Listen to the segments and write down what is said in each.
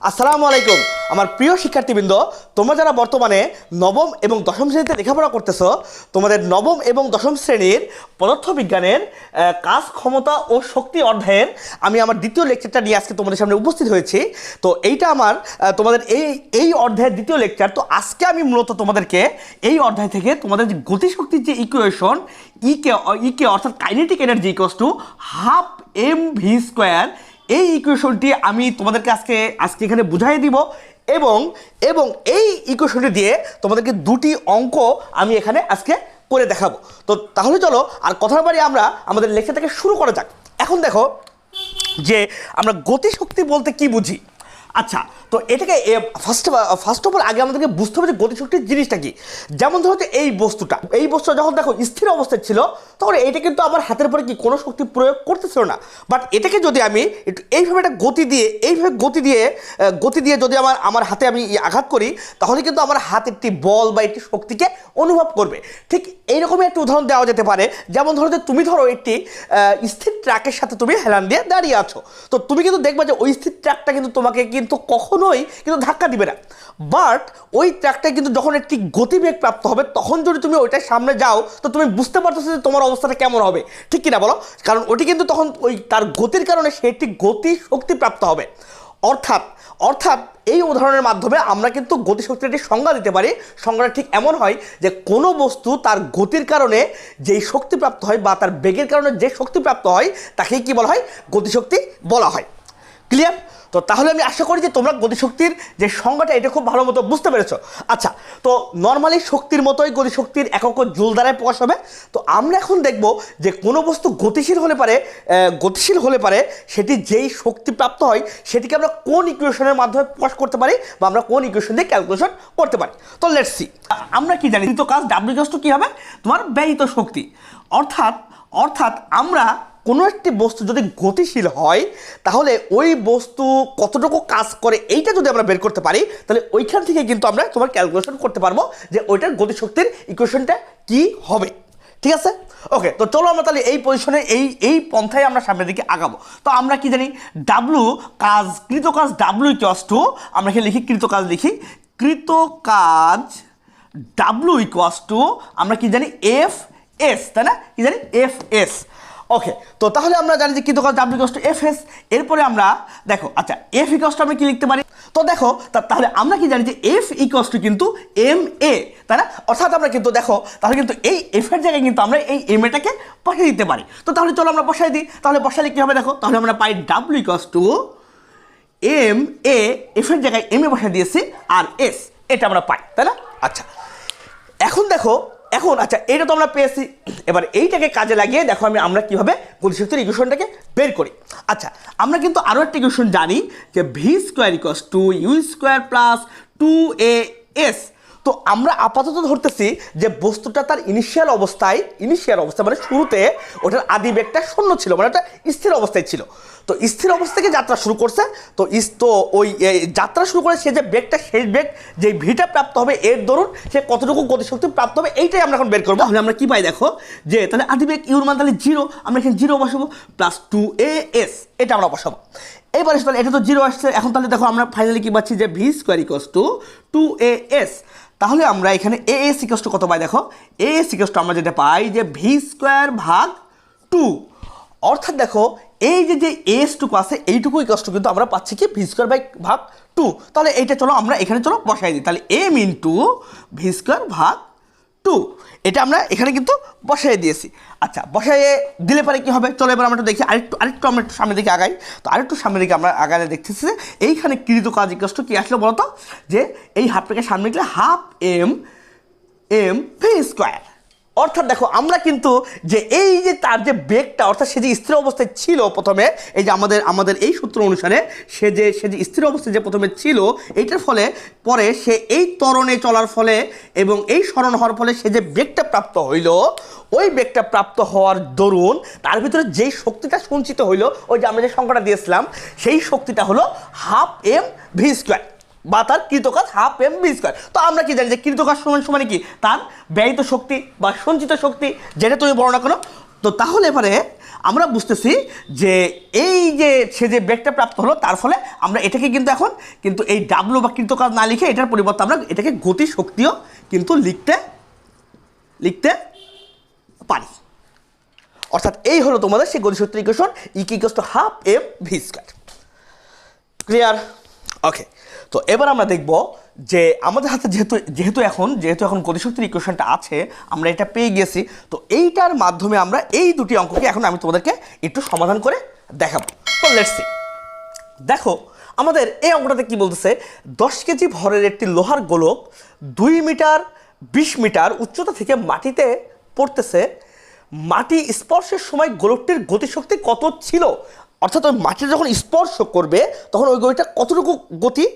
আসসালামু আলাইকুম আমার প্রিয় শিক্ষার্থীবৃন্দ, তোমরা যারা বর্তমানে নবম এবং দশম শ্রেণীতে লেখাপড়া করতেছো, তোমাদের নবম এবং দশম শ্রেণীর পদার্থবিজ্ঞানের কাজ, ক্ষমতা ও শক্তি অধ্যায়ের আমি আমার দ্বিতীয় লেকচারটা নিয়ে আজকে তোমাদের সামনে উপস্থিত হয়েছি। তো এইটা আমার তোমাদের এই অধ্যায়ের দ্বিতীয় লেকচার। তো আজকে আমি মূলত তোমাদেরকে এই অধ্যায় থেকে তোমাদের যে গতিশক্তির যে ইকুয়েশন ইকে অর্থাৎ kinetic energy equals to half m v square, এই ইকুয়েশনটি আমি তোমাদেরকে আজকে এখানে বুঝাই দিব এবং এই ইকুয়েশনটি দিয়ে তোমাদেরকে দুটি অঙ্ক আমি এখানে আজকে করে দেখাবো। তো তাহলে চলো আর কথা বাড়ি আমরা আমাদের লেকচারটাকে শুরু করা যাক। এখন দেখো যে আমরা গতিশক্তি বলতে কি বুঝি। আচ্ছা, তো এটাকে ফার্স্ট অফ অল আগে আমাদেরকে বুঝতে হবে যে গতিশক্তির জিনিসটা কি। যেমন ধরো যে এই বস্তুটা যখন দেখো স্থির অবস্থায় ছিল, তখন এইটা কিন্তু আমার হাতের উপরে কি কোনো শক্তি প্রয়োগ করতেছিল না। বাট এটাকে যদি আমি একটু এইভাবে একটা গতি দিয়ে যদি আমার হাতে আমি আঘাত করি, তাহলে কিন্তু আমার হাত একটি বল বা একটি শক্তিকে অনুভব করবে। ঠিক এইরকমই একটা উদাহরণ দেওয়া যেতে পারে। যেমন ধরো যে তুমি ধরো একটি স্থির ট্রাকের সাথে তুমি হেলান দিয়ে দাঁড়িয়ে আছো, তো তুমি কিন্তু দেখবা যে ওই স্থির ট্রাকটা কিন্তু তোমাকে কিন্তু কখনোই কিন্তু ধাক্কা দিবে না। বাট ওই ট্রাকটা কিন্তু যখন একটি গতিবেগ প্রাপ্ত হবে, তখন যদি তুমি ওইটার সামনে যাও, তো তুমি বুঝতে পারতেছো যে তোমার অবস্থাটা কেমন হবে, ঠিক কিনা বলো? কারণ ওটি কিন্তু তখন ওই তার গতির কারণে সেটি গতি শক্তি প্রাপ্ত হবে। অর্থাৎ এই উদাহরণের মাধ্যমে আমরা কিন্তু গতিশক্তির একটি সংজ্ঞা দিতে পারি। সংজ্ঞাটা ঠিক এমন হয় যে কোনো বস্তু তার গতির কারণে যেই শক্তি প্রাপ্ত হয় বা তার বেগের কারণে যে শক্তি প্রাপ্ত হয়, তাকেই কি বলা হয়? গতিশক্তি বলা হয়। ক্লিয়ার? তো তাহলে আমি আশা করি যে তোমরা গতিশক্তির যে সংজ্ঞাটা এটা খুব ভালো মতো বুঝতে পেরেছো। আচ্ছা, তো নর্মালি শক্তির মতোই গতিশক্তির একক জুল দ্বারাই প্রকাশ হবে। তো আমরা এখন দেখব যে কোনো বস্তু গতিশীল হলে পারে সেটি যেই শক্তি প্রাপ্ত হয় সেটিকে আমরা কোন ইকুয়েশনের মাধ্যমে প্রকাশ করতে পারি বা আমরা কোন ইকুয়েশন দিয়ে ক্যালকুলেশন করতে পারি। তো লেটস সি। আমরা কি জানি, তো কাজ ডাব্লিউ ইকুয়ালস টু কি হবে? তোমার ব্যয়িত শক্তি। অর্থাৎ আমরা কোনো একটি বস্তু যদি গতিশীল হয়, তাহলে ওই বস্তু কতটুকু কাজ করে এইটা যদি আমরা বের করতে পারি, তাহলে ওইখান থেকে কিন্তু আমরা তোমার ক্যালকুলেশন করতে পারবো যে ওইটার গতিশক্তির ইকুয়েশনটা কি হবে। ঠিক আছে? ওকে, তো চলো আমরা তাহলে এই পজিশনে এই পন্থায় আমরা সামনের দিকে আগাবো। তো আমরা কি জানি, কৃতকাজ ডাব্লিউ ইকুয়ালস টু, আমরা এখানে লিখি কৃতকাজ ডাব্লিউ ইকুয়ালস টু আমরা কি জানি এফ এস, তাই না? কি জানি? F S. ওকে, তো তাহলে আমরা জানি যে কৃতকাজ W equals to F S. এরপরে আমরা দেখো, আচ্ছা এফ ইকুয়ালস টু আমরা কি লিখতে পারি? তো দেখো তাহলে আমরা কি জানি যে এফ ইকুয়ালস টু কিন্তু এম এ, তাই না? অর্থাৎ আমরা কিন্তু দেখো তাহলে কিন্তু এই এফ এর জায়গায় কিন্তু আমরা এই এম এটাকে বসাই দিতে পারি। তো তাহলে চলো আমরা বসাই দিই। তাহলে বসালে কি হবে? দেখো তাহলে আমরা পাই W equals to M A, F এর জায়গায় এম এ বসাই দিয়েছি আর এস, এটা আমরা পাই, তাই না? আচ্ছা, আচ্ছা এটা তো আমরা পেয়েছি। এবার এইটাকে কাজে লাগিয়ে দেখো আমরা কিভাবে গতিশক্তির ইকুয়েশনটাকে বের করি। আচ্ছা, আমরা কিন্তু আরও একটা ইকুয়েশন জানি যে v square equals to u square plus 2as। তো আমরা আপাতত ধরতেছি যে বস্তুটা তার ইনিশিয়াল অবস্থায় মানে শুরুতে ওটার আদি বেগটা শূন্য ছিল, মানে ওটা স্থির অবস্থায় ছিল। তো স্থির অবস্থা থেকে যাত্রা শুরু করছে। তো ওই যাত্রা শুরু করে সে যে বেগটা, শেষ বেগ যে ভিটা প্রাপ্ত হবে, এর দরুন সে কতটুকু গতিশক্তি প্রাপ্ত হবে, এইটাই আমরা এখন বের করবো। তাহলে আমরা কি পাই? দেখো যে তাহলে আদি বেগ ইউর মান তাহলে 0, আমরা এখানে 0 বসাবো প্লাস 2as, এটা আমরা বসাবো। এবারে তাহলে এটা তো 0 আসছে। এখন তাহলে দেখো আমরা ফাইনালি কি পাচ্ছি যে v square equals two 2as। তাহলে আমরা এখানে এএস ইকুয়ালস টু কত পাই? দেখো এএস ইকুয়ালস টু আমরা যেটা পাই যে ভি স্কোয়ার ভাগ 2। অর্থাৎ দেখো এই যে এস টুকু আছে, এইটুকু ইকুয়ালস টু কিন্তু আমরা পাচ্ছি কি ভি স্কোয়ার ভাগ 2। তাহলে এইটা চলো আমরা এখানে বসাই দিই। তাহলে এম ইন্টু ভি স্কোয়ার ভাগ 2, এটা আমরা এখানে কিন্তু বসাই দিয়েছি। আচ্ছা, বসাইয়ে দিলে পরে কি হবে? চলো এবার আমরা একটু দেখি, আরেকটু আমরা একটু সামনের দিকে আগাই। তো আরেকটু সামনের দিকে আমরা আগালে দেখতেছি যে এইখানে কৃতকাজ ইকুয়ালস টু কি আসলে বলো তো, যে এই হাফটাকে সামনে গেলে হাফ এম ভি স্কোয়ার। অর্থাৎ দেখো আমরা কিন্তু যে এই যে তার যে বেগটা, অর্থাৎ সে যে স্থির অবস্থায় ছিল প্রথমে, এই যে আমাদের এই সূত্র অনুসারে সে যে স্থির অবস্থায় যে প্রথমে ছিল, এইটার ফলে পরে সে এই ত্বরণে চলার ফলে এবং এই স্মরণ হওয়ার ফলে সে যে বেগটা প্রাপ্ত হইল, ওই বেগটা প্রাপ্ত হওয়ার দরুন তার ভিতরে যেই শক্তিটা সঞ্চিত হইল, ওই যে আমরা যে সংখ্যাটা দিয়েছিলাম, সেই শক্তিটা হলো হাফ এম ভি স্কোয়ার বা তার কৃতকাজ হাফ এম ভি স্কোয়ার। তো আমরা কি জানি যে কৃতকাজ সমান কি তার ব্যয়িত শক্তি বা সঞ্চিত শক্তি, যেটা তুমি বর্ণনা করো। তো তাহলে এবারে আমরা বুঝতেছি যে এই যে সে যে বেগটা প্রাপ্ত হলো তার ফলে আমরা এটাকে কিন্তু এখন কিন্তু এই ডাব্লু বা কৃতকাজ না লিখে এটার পরিবর্তে আমরা এটাকে গতি শক্তিও কিন্তু লিখতে পারি। অর্থাৎ এই হলো তোমাদের সেই গতিশক্তির ইকুয়েশন E=12 mv²। ক্লিয়ার? ওকে, তো এবার আমরা দেখব যে আমাদের হাতে যেহেতু এখন গতিশক্তির ইকুয়েশনটা আছে, আমরা এটা পেয়ে গেছি, তো এইটার মাধ্যমে আমরা এই দুটি অঙ্ককে এখন আমি তোমাদেরকে একটু সমাধান করে দেখাবো। তো লেটস সি। দেখো আমাদের এই অঙ্কটাতে কি বলতেছে, 10 কেজি ভরের একটি লোহার গোলক 2 মিটার 20 মিটার উচ্চতা থেকে মাটিতে পড়তেছে। মাটি স্পর্শের সময় গোলকটির গতিশক্তি কত ছিল? অর্থাৎ ওই মাটিটা যখন স্পর্শ করবে তখন ওই গতিটা কতটুকু গতি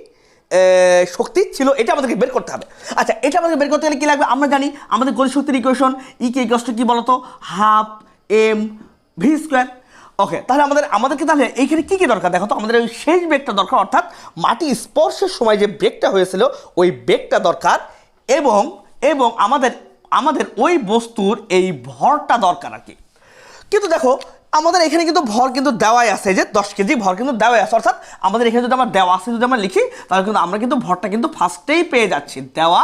শক্তি ছিল এটা আমাদেরকে বের করতে হবে। আচ্ছা, এটা আমাদের বের করতে গেলে কী লাগবে? আমরা জানি আমাদের গতিশক্তির ইকুয়েশন E= কি বলতো, 12 mv²। ওকে, তাহলে আমাদেরকে তাহলে এইখানে কী দরকার? দেখো তো, আমাদের ওই শেষ বেগটা দরকার, অর্থাৎ মাটি স্পর্শের সময় যে বেগটা হয়েছিল ওই বেগটা দরকার, এবং আমাদের ওই বস্তুর এই ভরটা দরকার আর কি। কিন্তু দেখো আমাদের এখানে কিন্তু ভর কিন্তু দেওয়াই আছে, যে 10 কেজি ভর কিন্তু দেওয়াই আছে, অর্থাৎ আমাদের এখানে যদি আমরা দেওয়া আছে যদি আমরা লিখি তাহলে কিন্তু আমরা কিন্তু ভরটা কিন্তু ফার্স্টেই পেয়ে যাচ্ছি, দেওয়া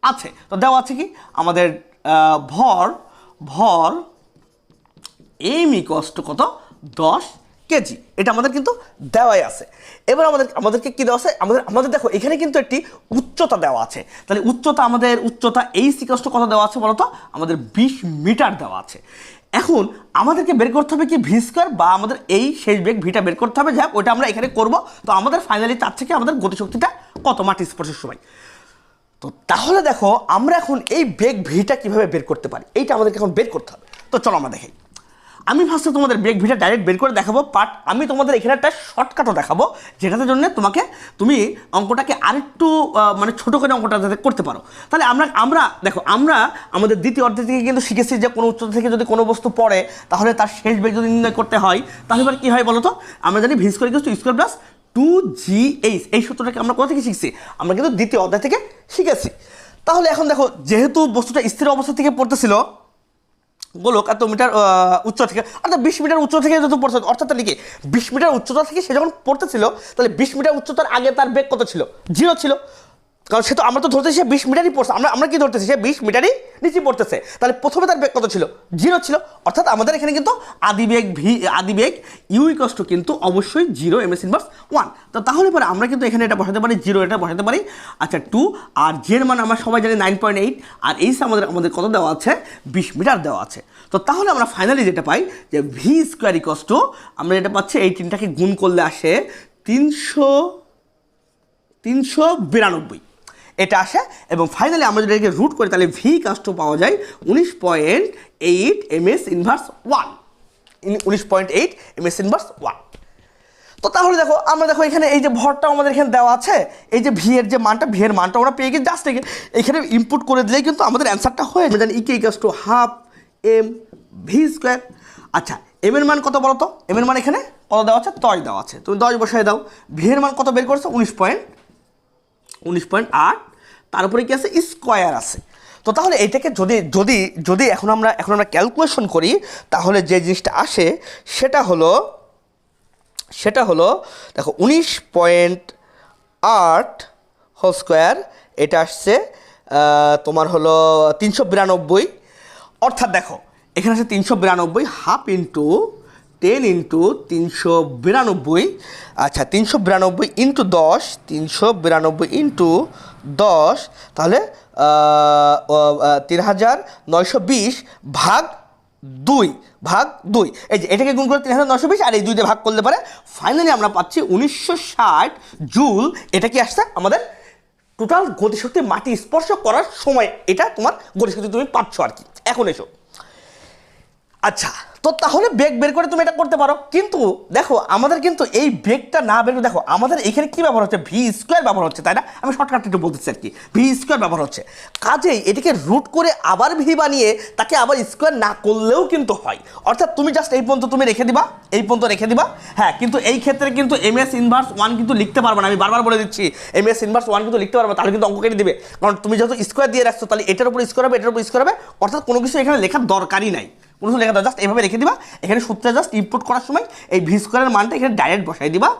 আছে। তো দেওয়া আছে কি আমাদের ভর m= কত, 10 কেজি, এটা আমাদের কিন্তু দেওয়াই আছে। এবার আমাদেরকে কি দেওয়া আছে, আমাদের দেখো এখানে কিন্তু একটি উচ্চতা দেওয়া আছে, তাহলে আমাদের উচ্চতা h= কত দেওয়া আছে বলতো, আমাদের 20 মিটার দেওয়া আছে। এখন আমাদেরকে বের করতে হবে কি v², বা আমাদের এই শেষ বেগ ভিটা বের করতে হবে, যাক ওটা আমরা এখানে করব। তো আমাদের ফাইনালি তার থেকে আমাদের গতিশক্তিটা কত মাটি স্পর্শের সময়। তো তাহলে দেখো আমরা এখন এই বেগ ভিটা কিভাবে বের করতে পারি, এইটা আমাদেরকে এখন বের করতে হবে। তো চলো আমরা দেখি। আমি ফার্স্টে তোমাদের বেগ ভিটা ডাইরেক্ট বের করে দেখাবো, বাট আমি তোমাদের এখানে একটা শর্টকাটও দেখাবো, যেটাতে জন্য তুমি অঙ্কটাকে আরেকটু মানে ছোটো করে অঙ্কটা যাতে করতে পারো। তাহলে আমরা আমাদের দ্বিতীয় অধ্যায় থেকে কিন্তু শিখেছি যে কোনো উচ্চতা থেকে যদি কোনো বস্তু পড়ে তাহলে তার শেষ বেগ যদি নির্ণয় করতে হয় তাহলে এবার কী হয় বলো তো, আমরা জানি v² = 2gh, এই সূত্রটাকে আমরা কোথা থেকে শিখছি, আমরা কিন্তু দ্বিতীয় অধ্যায় থেকে শিখেছি। তাহলে এখন দেখো যেহেতু বস্তুটা স্থির অবস্থা থেকে পড়তেছিল গোলক এত মিটার উচ্চ থেকে, অর্থাৎ 20 মিটার উচ্চ থেকে যত পড়ছে, অর্থাৎ লিখে 20 মিটার উচ্চতা থেকে সে যখন পড়তেছিল তাহলে 20 মিটার উচ্চতার আগে তার বেগ কত ছিল, 0 ছিল, কারণ সে তো আমরা তো ধরতেছি সে 20 মিটারই পড়ছে, আমরা কি ধরতেছি সে 20 মিটারই নিচে পড়তেছে, তাহলে প্রথমে তার বেগ কত ছিল, 0 ছিল। অর্থাৎ আমাদের এখানে কিন্তু আদিবেগ U= কিন্তু অবশ্যই 0 ms−1। তো তাহলে পরে আমরা কিন্তু এখানে এটা বসাতে পারি 0, এটা বসাতে পারি। আচ্ছা 2, আর জের মান আমরা সবাই জানি 9.8, আর এই আমাদের কত দেওয়া আছে, 20 মিটার দেওয়া আছে। তো তাহলে আমরা ফাইনালি যেটা পাই যে v² আমরা যেটা পাচ্ছি এই তিনটাকে গুণ করলে আসে 392 এটা আসে, এবং ফাইনালি আমরা যদি এটাকে রুট করি তাহলে v= পাওয়া যায় 19.8 ms−1, 19.8 ms−1। তো তাহলে আমরা দেখো এখানে এই যে ভরটা আমাদের এখানে দেওয়া আছে, এই যে ভি এর মানটা আমরা পেয়ে গিয়ে জাস্ট এখানে ইনপুট করে দিলেই কিন্তু আমাদের অ্যান্সারটা হয়ে যাবে। জানি E=12 mv²। আচ্ছা এম এর মান কত বলো তো, এম এর মান এখানে কত দেওয়া আছে, 10 দেওয়া আছে, তুমি 10 বসায় দাও। ভি এর মান কত বের করছো, 19.8, তার উপরে কি আছে, স্কোয়ার আছে। তো তাহলে এটাকে যদি এখন আমরা ক্যালকুলেশন করি তাহলে যে জিনিসটা আসে সেটা হলো দেখো 19.8 হোল স্কোয়ার, এটা আসছে তোমার হলো 392। অর্থাৎ দেখো এখানে আছে 392, হাফ ইন্টু 10 ইন্টু 392। আচ্ছা 392 ইন্টু 10, 392 ইন্টু 10, তাহলে 3920 ভাগ 2। এই যে এটাকে গুণ করে 3920 আর এই 2 দিয়ে ভাগ করলে পারে ফাইনালি আমরা পাচ্ছি 1960 জুল। এটা কি আসছে আমাদের টোটাল গতিশক্তি মাটি স্পর্শ করার সময়, এটা তোমার গতিশক্তি তুমি পাচ্ছ আর কি। এখন এসো, আচ্ছা তো তাহলে বেগ বের করে তুমি এটা করতে পারো, কিন্তু দেখো আমাদের কিন্তু এই বেগটা না বের করে, দেখো আমাদের এখানে কি ব্যবহার হচ্ছে, v² ব্যবহার হচ্ছে, তাই না? আমি শর্টকাট একটু বলতেছি আর কি, v² ব্যবহার হচ্ছে, কাজেই এটাকে রুট করে আবার ভি বানিয়ে তাকে আবার স্কোয়ার না করলেও কিন্তু হয়। অর্থাৎ তুমি জাস্ট এই পর্যন্ত তুমি রেখে দিবা, হ্যাঁ, কিন্তু এই ক্ষেত্রে কিন্তু ms−1 কিন্তু লিখতে পারবে না, আমি বারবার বলে দিচ্ছি ms−1 কিন্তু লিখতে পারবে, তাহলে কিন্তু অঙ্ক কেটে দিবে, কারণ তুমি যেহেতু স্কোয়ার দিয়ে রাখছো তাহলে এটার উপর স্কোয়ার হবে, এটার উপর স্কোয়ার হবে, অর্থাৎ কোনো কিছু এখানে লেখার দরকারই নাই, কোনো লেখা দাও, জাস্ট এইভাবে রেখে দিবা। এখানে সূত্রে জাস্ট ইনপুট করার সময় এই ভি স্কোয়ারের মানটা এখানে ডাইরেক্ট বসাই দিবা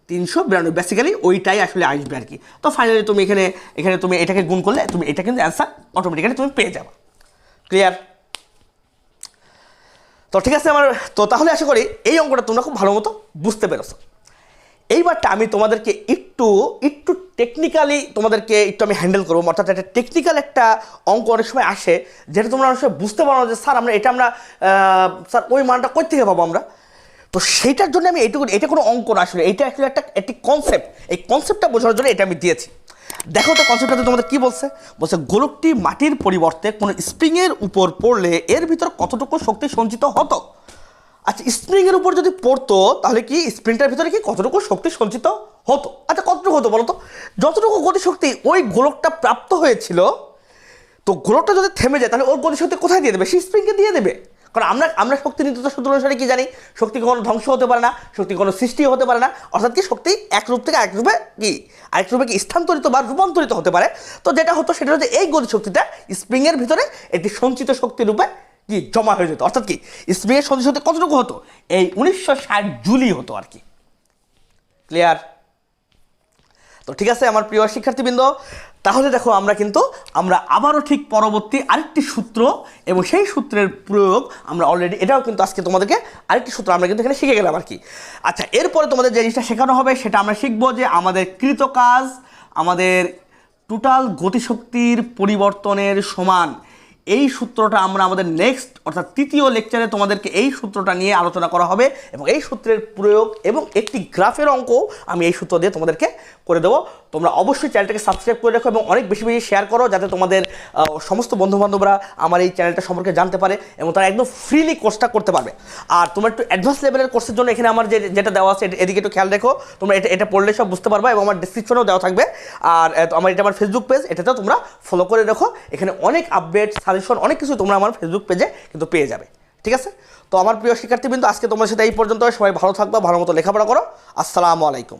392, বেসিক্যালি ওইটাই আসলে আসবে আর কি। তো ফাইনালি তুমি এখানে তুমি এটাকে গুণ করলে তুমি এটা কিন্তু অ্যান্সার অটোমেটিক্যালি তুমি পেয়ে যাবে। ক্লিয়ার? তো ঠিক আছে তো তাহলে আশা করি এই অঙ্কটা তোমরা খুব ভালো মতো বুঝতে পেরেছো। এইবারটা আমি তোমাদেরকে একটু টেকনিক্যালি তোমাদেরকে একটু আমি হ্যান্ডেল করবো, অর্থাৎ একটা টেকনিক্যাল একটা অঙ্ক অনেক সময় আসে যেটা তোমরা অনেক সময় বুঝতে পারো যে স্যার স্যার ওই মানটা কই থেকে পাবো আমরা। তো সেইটার জন্য আমি এটা কোনো অঙ্ক না, আসলে এটা আসলে একটি কনসেপ্ট। এই কনসেপ্টটা বোঝানোর জন্য এটা আমি দিয়েছি। দেখো তো কনসেপ্টটাতে তোমাদের কি বলছে গোলকটি মাটির পরিবর্তে কোনো স্প্রিংয়ের উপর পড়লে এর ভিতর কতটুকু শক্তি সঞ্চিত হতো। আচ্ছা, স্প্রিংয়ের উপর যদি পড়তো তাহলে কি স্প্রিংটার ভিতরে কি কতটুকু শক্তি সঞ্চিত হতো? আচ্ছা, কতটুকু হতো বলো তো? যতটুকু গতিশক্তি ওই গোলকটা প্রাপ্ত হয়েছিল, তো গোলকটা যদি থেমে যায় তাহলে ওর গতিশক্তি কোথায় দিয়ে দেবে? সেই স্প্রিংকে দিয়ে দেবে। কারণ আমরা শক্তি নিত্যতা সূত্র অনুসারে কি জানি, শক্তি কখনো ধ্বংস হতে পারে না, শক্তি কোনো সৃষ্টি হতে পারে না, অর্থাৎ কি শক্তি এক রূপ থেকে আরেক রূপে কি স্থানান্তরিত বা রূপান্তরিত হতে পারে। তো যেটা হতো সেটা হচ্ছে এই গতিশক্তিটা স্প্রিংয়ের ভিতরে একটি সঞ্চিত শক্তি রূপে কি জমা হয়ে যেত। অর্থাৎ কি স্প্রিংয়ের সঞ্চিত শক্তি কতটুকু হতো? এই 1960 জুলই হতো আর কি। ক্লিয়ার? তো ঠিক আছে আমার প্রিয় শিক্ষার্থীবৃন্দ, তাহলে দেখো আমরা আবারও ঠিক পরবর্তী আরেকটি সূত্র এবং সেই সূত্রের প্রয়োগ আমরা অলরেডি এটাও কিন্তু আজকে তোমাদেরকে আরেকটি সূত্র আমরা কিন্তু এখানে শিখে গেলাম আর কি। আচ্ছা, এরপরে তোমাদের যে জিনিসটা শেখানো হবে সেটা আমরা শিখবো যে আমাদের কৃত কাজ আমাদের টোটাল গতিশক্তির পরিবর্তনের সমান। এই সূত্রটা আমরা আমাদের নেক্সট অর্থাৎ তৃতীয় লেকচারে তোমাদেরকে এই সূত্রটা নিয়ে আলোচনা করা হবে এবং এই সূত্রের প্রয়োগ এবং একটি গ্রাফের অঙ্ক আমি এই সূত্র দিয়ে তোমাদেরকে করে দেবো। তোমরা অবশ্যই চ্যানেলটাকে সাবস্ক্রাইব করে রাখো এবং অনেক বেশি শেয়ার করো যাতে তোমাদের সমস্ত বন্ধুবান্ধবরা আমার এই চ্যানেলটা সম্পর্কে জানতে পারে এবং তারা একদম ফ্রিলি কোর্সটা করতে পারবে। আর তোমরা একটু অ্যাডভান্স লেভেলের কোর্সের জন্য এখানে আমার যেটা দেওয়া আছে এদিকে একটু খেয়াল রেখো, তোমরা এটা পড়লে সব বুঝতে পারবে এবং আমার ডিসক্রিপশনেও দেওয়া থাকবে। আর আমার ফেসবুক পেজ, এটাতেও তোমরা ফলো করে রাখো। এখানে অনেক আপডেট সাজেশন অনেক কিছু তোমরা আমার ফেসবুক পেজে কিন্তু পেয়ে যাবে। ঠিক আছে? তো আমার প্রিয় শিক্ষার্থীবৃন্দ, আজকে তোমার সাথে এই পর্যন্ত। সবাই ভালো থাকবা, ভালো মতো লেখাপড়া করো। আসসালামু আলাইকুম।